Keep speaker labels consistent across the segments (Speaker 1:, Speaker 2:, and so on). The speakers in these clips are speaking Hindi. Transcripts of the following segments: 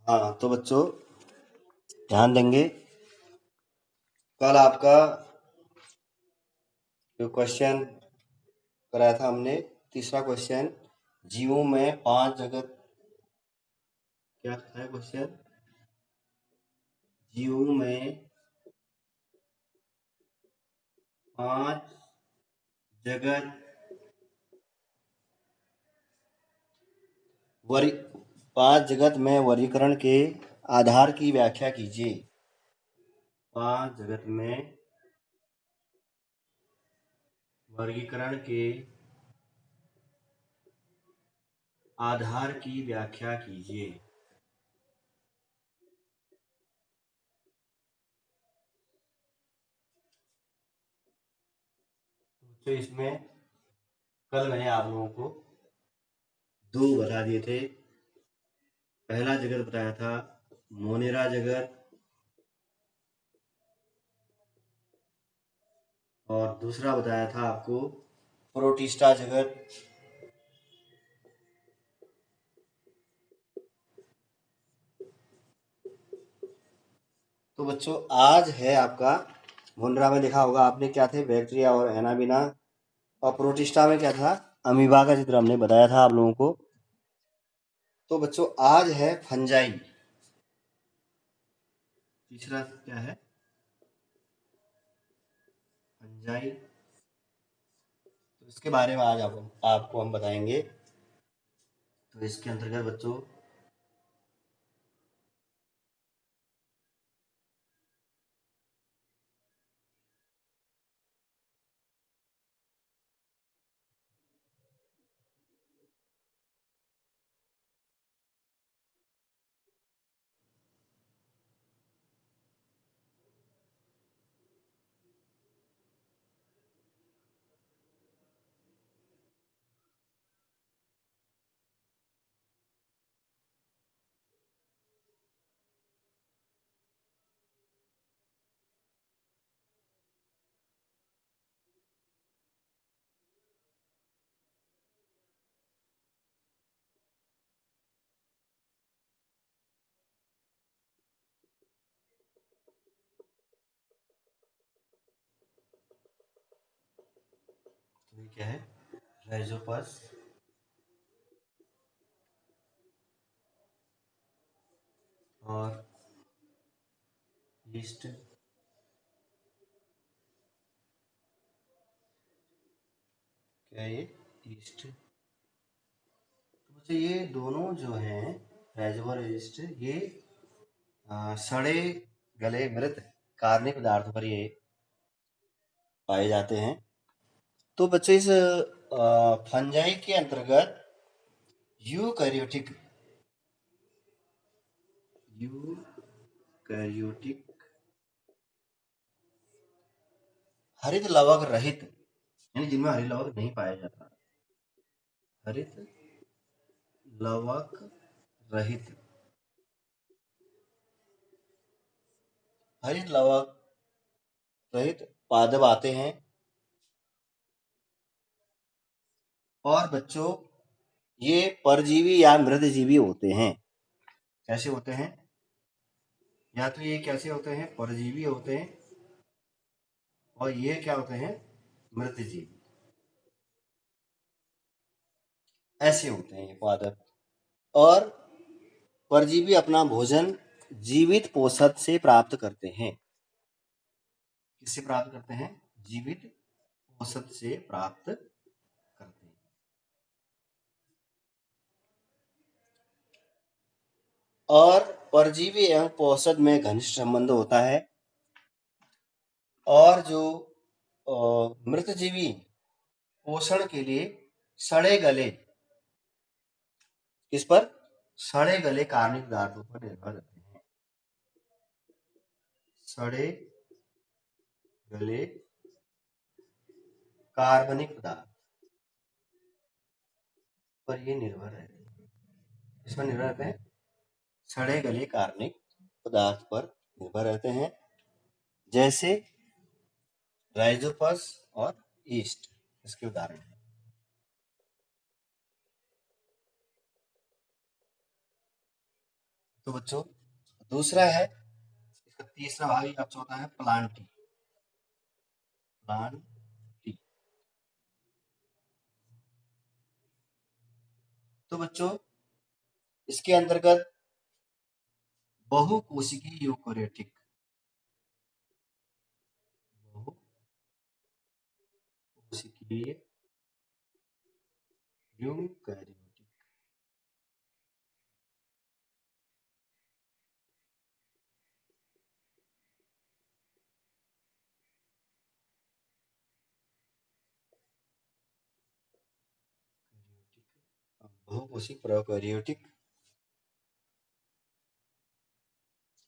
Speaker 1: हाँ तो बच्चों ध्यान देंगे। कल आपका जो क्वेश्चन कराया था हमने, तीसरा क्वेश्चन, जीवों में 5 जगत, क्या था क्वेश्चन? जीवों में 5 जगत वर्ग 5 जगत में वर्गीकरण के आधार की व्याख्या कीजिए। 5 जगत में वर्गीकरण के आधार की व्याख्या कीजिए। तो इसमें कल मैंने आप लोगों को 2 बता दिए थे। पहला जगत बताया था मोनेरा जगत, और दूसरा बताया था आपको प्रोटिस्टा जगत। तो बच्चों आज है आपका, मोनेरा में देखा होगा आपने क्या थे, बैक्टीरिया और एनाबिना, और प्रोटिस्टा में क्या था, अमीबा का चित्र हमने बताया था आप लोगों को। तो बच्चों आज है फंजाई। तीसरा क्या है? फंजाई। तो इसके बारे में आज आपको हम बताएंगे। तो इसके अंतर्गत बच्चों तो ये क्या है, राइजोपस और यीस्ट। क्या है ये? यीस्ट। तो बच्चों ये दोनों जो हैं, राइजोपस और यीस्ट, ये सड़े गले मृत कार्बनिक पदार्थों पर ये पाए जाते हैं। तो बच्चों इस फंजाई के अंतर्गत यूकैरियोटिक यूकैरियोटिक हरित लवक रहित, यानी जिनमें हरित लवक नहीं पाया जाता, हरित लवक रहित, हरित लवक रहित पादप आते हैं। और बच्चों ये परजीवी या मृतजीवी होते हैं। कैसे होते हैं? या तो ये कैसे होते हैं, परजीवी होते हैं, और ये क्या होते हैं, मृतजीवी। ऐसे होते हैं ये पादप। और परजीवी अपना भोजन जीवित पोषक से प्राप्त करते हैं। किससे प्राप्त करते हैं? जीवित पोषक से प्राप्त करते हैं। और परजीवी एवं पोषक में घनिष्ठ संबंध होता है। और जो मृतजीवी पोषण के लिए सड़े गले, किस पर? सड़े गले कार्बनिक पदार्थों पर निर्भर रहते हैं। सड़े गले कार्बनिक पदार्थ पर ये निर्भर रहते हैं। किस पर निर्भर रहते हैं? सड़े गले कार्बनिक पदार्थ पर निर्भर रहते हैं, जैसे राइजोपस और ईस्ट इसके उदाहरण हैं। तो बच्चों दूसरा है, इसका तीसरा भाग या चौथा है प्लांटी। प्लांटी तो बच्चों इसके अंतर्गत बहुकोशिकीय यूकेरियोटिक, बहुकोशिकीय यूकेरियोटिक बहुकोशिक प्रोकैरियोटिक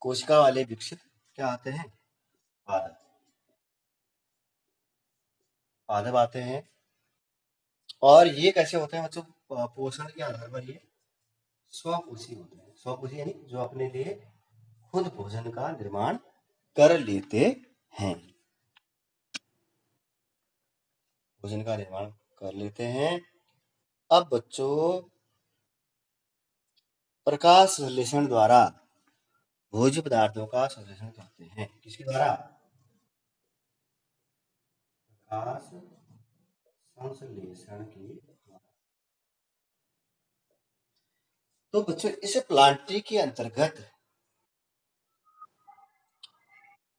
Speaker 1: कोशिका वाले विकसित क्या आते हैं, पादप। पादप आते हैं और ये कैसे होते हैं बच्चों, पोषण के आधार पर ये स्वपोषी होते हैं। स्वपोषी यानी जो अपने लिए खुद भोजन का निर्माण कर लेते हैं, भोजन का निर्माण कर लेते हैं। अब बच्चों प्रकाश संश्लेषण द्वारा भोज्य पदार्थों का संश्लेषण करते हैं, किसके द्वारा, प्रकाश संश्लेषण के द्वारा। तो बच्चों इस प्लांट्री के अंतर्गत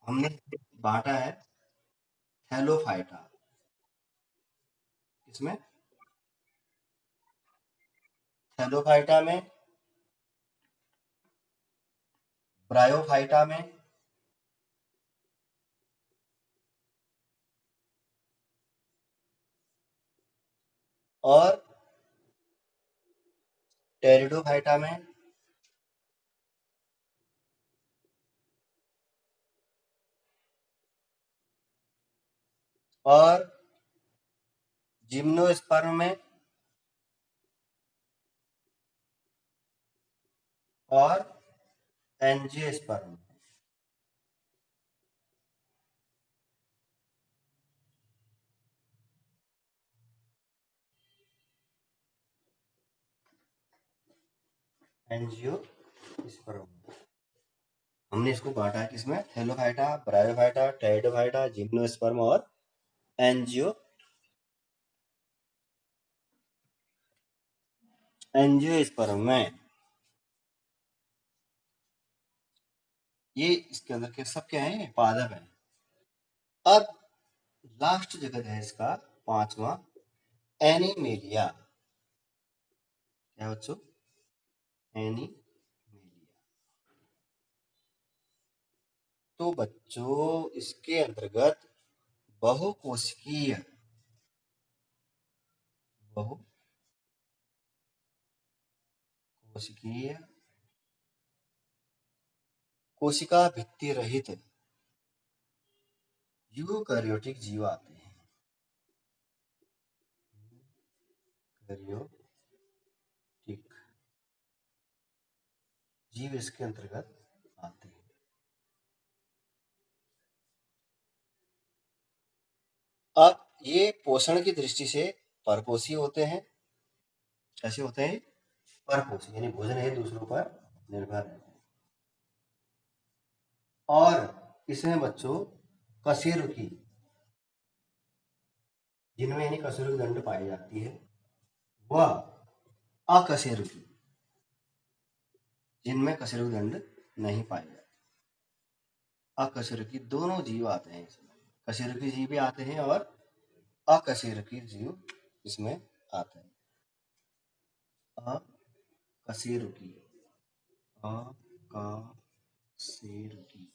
Speaker 1: हमने बांटा है थैलोफाइटा, इसमें थैलोफाइटा में, ब्रायोफाइटा में और टेरिडोफाइटा में और जिम्नोस्पर्म में और एंजियोस्पर्म में। एंजियोस्पर्म हमने इसको बांटा है किसमें, थैलोफाइटा, ब्रायोफाइटा, टेरिडोफाइटा, जिम्नोस्पर्म और एंजियोस्पर्म में। ये इसके अंदर के सब क्या है, पादप है। अब लास्ट जगत है इसका पांचवा, एनिमेलिया। क्या बच्चों, एनिमेलिया। तो बच्चों इसके अंतर्गत बहुकोशिकीय, बहुकोशिकीय कोशिका भित्ति रहित यूकैरियोटिक जीव आते हैं, यूकैरियोटिक जीव इसके अंतर्गत आते हैं। अब ये पोषण की दृष्टि से परपोषी होते हैं। कैसे होते हैं, परपोषी यानी भोजन है दूसरों पर निर्भर है। और इसमें बच्चों कशेरुकी, जिनमें यानी कशेरुकी दंड पाई जाती है, वह अकशेरुकी, जिनमें कशेरुकी दंड नहीं पाई जाती। अकशेरुकी दोनों जीव आते हैं इसमें, कशेरुकी जीव भी आते हैं और अकशेरुकी जीव इसमें आते हैं। अकशेरुकी, अकशेरुकी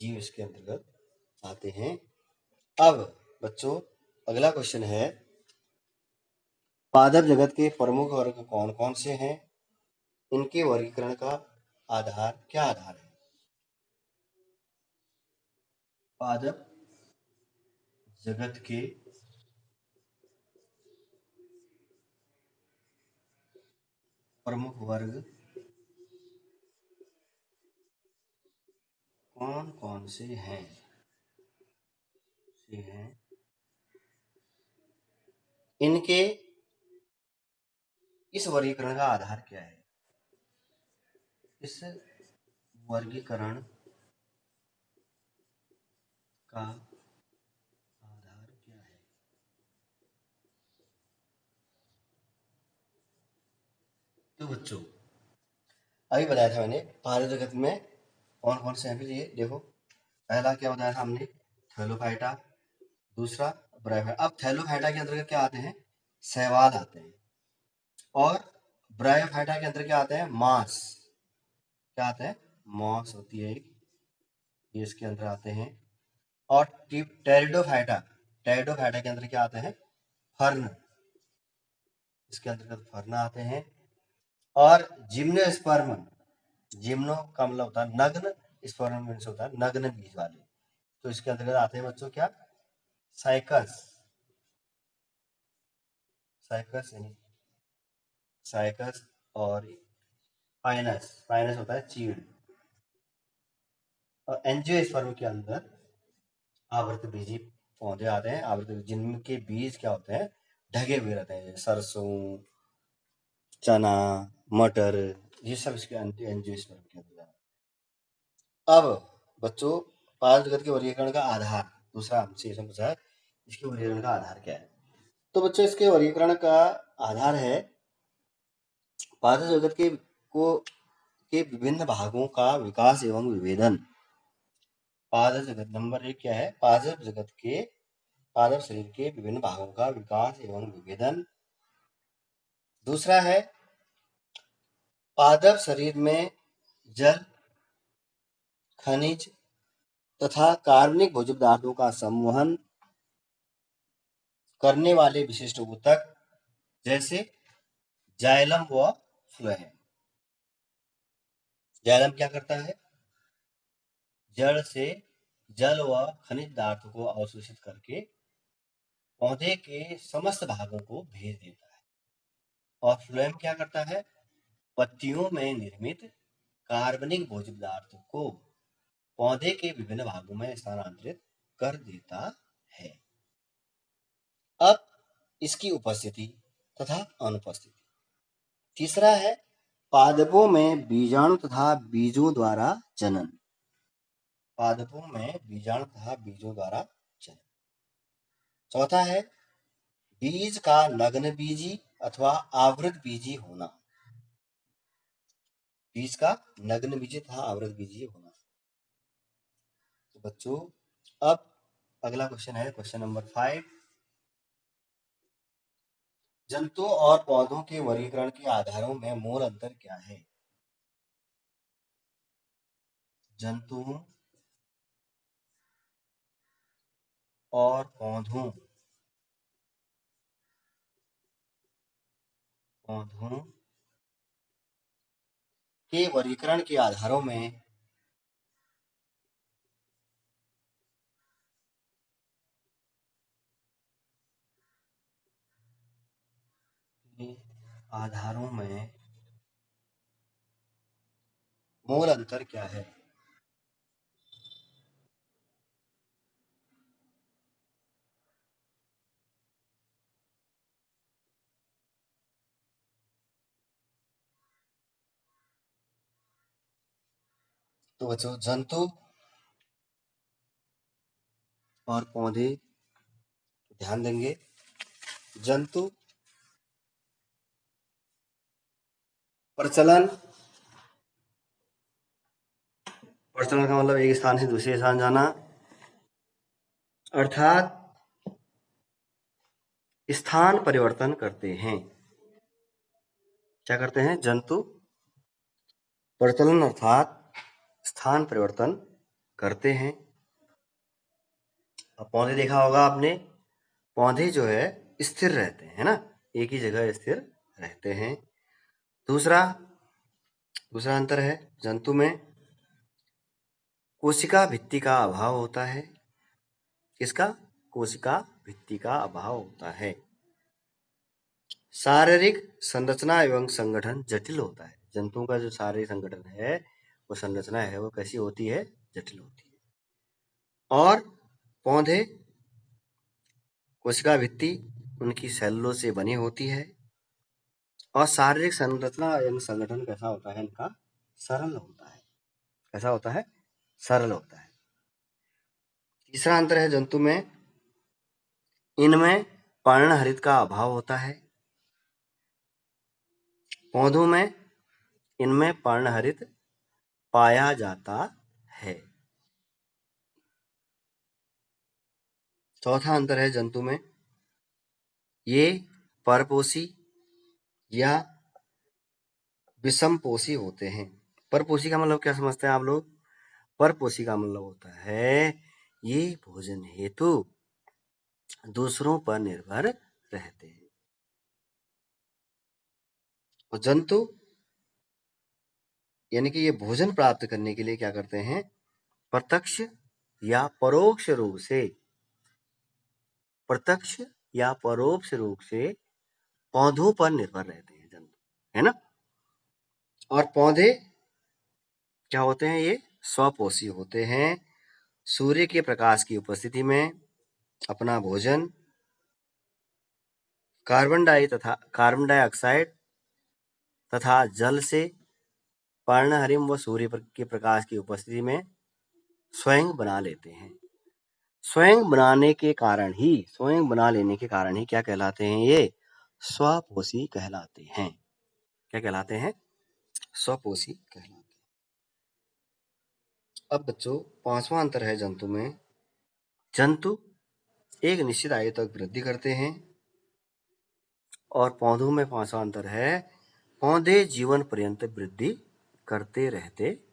Speaker 1: जीव इसके अंतर्गत आते हैं। अब बच्चों अगला क्वेश्चन है, पादप जगत के प्रमुख वर्ग कौन कौन से हैं, इनके वर्गीकरण का आधार क्या आधार है। पादप जगत के प्रमुख वर्ग कौन कौन से हैं, इनके इस वर्गीकरण का आधार क्या है, इस वर्गीकरण का आधार क्या है? तो बच्चों अभी बताया था मैंने पादप जगत में कौन कौन से हैं। फिर ये देखो, पहला क्या बताया था हमने, थैलोफाइटा। दूसरा ब्रायोफाइटा। अब थैलोफाइटा के अंतर्गत क्या आते हैं, शैवाल आते हैं। और ब्रायोफाइटा के अंदर क्या आते हैं, मांस। क्या आते हैं, मांस होती है एक, ये इसके अंदर आते हैं। और टेरिडोफाइटा, टेरिडोफाइटा के अंदर क्या आते हैं, फर्न, इसके अंतर्गत फर्न आते हैं। और जिम्नोस्पर्म, जिम्नो का मतलब होता है नग्न, स्पर्म मीन्स होता है नग्न बीज वाले, तो इसके अंतर्गत आते हैं बच्चों क्या, साइकस, साइकस यानी साइकस। और पाइनस, पाइनस होता है चीड़। और एंजियोस्पर्म के अंदर आवृत बीजी पौधे आते हैं, आवृत जिनके बीज क्या होते हैं, ढके हुए रहते हैं, सरसों, चना, मटर, ये सब इसके एंजियोस्पर्म के अंदर। अब बच्चों पादप जगत के वर्गीकरण का आधार, दूसरा हमसे इसमें पूछा है इसके वर्गीकरण का आधार क्या है। तो बच्चों इसके वर्गीकरण का आधार है पादप जगत के विभिन्न भागों का विकास एवं विभेदन। पादप जगत नंबर 1 क्या है, पादप शरीर के विभिन्न भागों का विकास एवं विभेदन। दूसरा है पादप शरीर में जल, खनिज तथा कार्बनिक भोज्य पदार्थों का संवहन करने वाले विशिष्ट ऊतक, जैसे जाइलम व फ्लोएम। जाइलम क्या करता है, जड़ से जल व खनिज पदार्थों को अवशोषित करके पौधे के समस्त भागों को भेज देता है। और फ्लोएम क्या करता है, पत्तियों में निर्मित कार्बनिक भोज्य पदार्थों को पौधे के विभिन्न भागों में स्थानांतरित कर देता है। अब इसकी उपस्थिति तथा अनुपस्थिति। तीसरा है पादपों में बीजाणु तथा बीजों द्वारा जनन, पादपों में बीजाणु तथा बीजों द्वारा जनन। चौथा है बीज का नग्न बीजी अथवा आवृत बीजी होना, बीज का नग्न बीजी तथा आवृत बीजी होना। तो बच्चों अब अगला क्वेश्चन है क्वेश्चन नंबर 5, जंतुओं और पौधों के वर्गीकरण के आधारों में मूल अंतर क्या है। जंतुओं और पौधों के वर्गीकरण के आधारों में मूल अंतर क्या है। तो बच्चों जंतु और पौधे ध्यान देंगे। जंतु प्रचलन, प्रचलन का मतलब एक स्थान से दूसरे स्थान जाना, अर्थात स्थान परिवर्तन करते हैं। क्या करते हैं, जंतु प्रचलन अर्थात स्थान परिवर्तन करते हैं। अब पौधे देखा होगा आपने, पौधे जो है स्थिर रहते हैं ना, एक ही जगह स्थिर रहते हैं। दूसरा अंतर है जंतु में कोशिका भित्ति का अभाव होता है। किसका, कोशिका भित्ति का अभाव होता है। शारीरिक संरचना एवं संगठन जटिल होता है। जंतुओं का जो शारीरिक संगठन है, वो संरचना है, वो कैसी होती है, जटिल होती है। और पौधे कोशिका भित्ति उनकी सेल्यूलोज से बनी होती है। और शारीरिक संरचना एवं संगठन कैसा होता है इनका, सरल होता है। कैसा होता है? सरल होता है। तीसरा अंतर है जंतु में, इनमें पर्णहरित का अभाव होता है। पौधों में इनमें पर्णहरित पाया जाता है। चौथा अंतर है जंतु में, ये परपोषी या विषमपोषी होते हैं। परपोषी का मतलब क्या समझते हैं आप लोग? परपोषी का मतलब होता है ये भोजन हेतु दूसरों पर निर्भर रहते हैं। और जंतु यानी कि ये भोजन प्राप्त करने के लिए क्या करते हैं? प्रत्यक्ष या परोक्ष रूप से, प्रत्यक्ष या परोक्ष रूप से पौधों पर निर्भर रहते हैं जंतु, है ना। और पौधे क्या होते हैं? ये स्वपोषी होते हैं। सूर्य के प्रकाश की उपस्थिति में अपना भोजन कार्बन डाइऑक्साइड तथा जल से, पर्णहरिम व सूर्य के प्रकाश की उपस्थिति में स्वयं बना लेते हैं। स्वयं बना लेने के कारण ही क्या कहलाते हैं? ये स्वपोषी कहलाते हैं। क्या कहलाते हैं? स्वपोषी कहलाते हैं। अब बच्चों, पांचवा अंतर है जंतु में, जंतु एक निश्चित आयु तक वृद्धि करते हैं। और पौधों में पांचवा अंतर है, पौधे जीवन पर्यंत वृद्धि करते रहते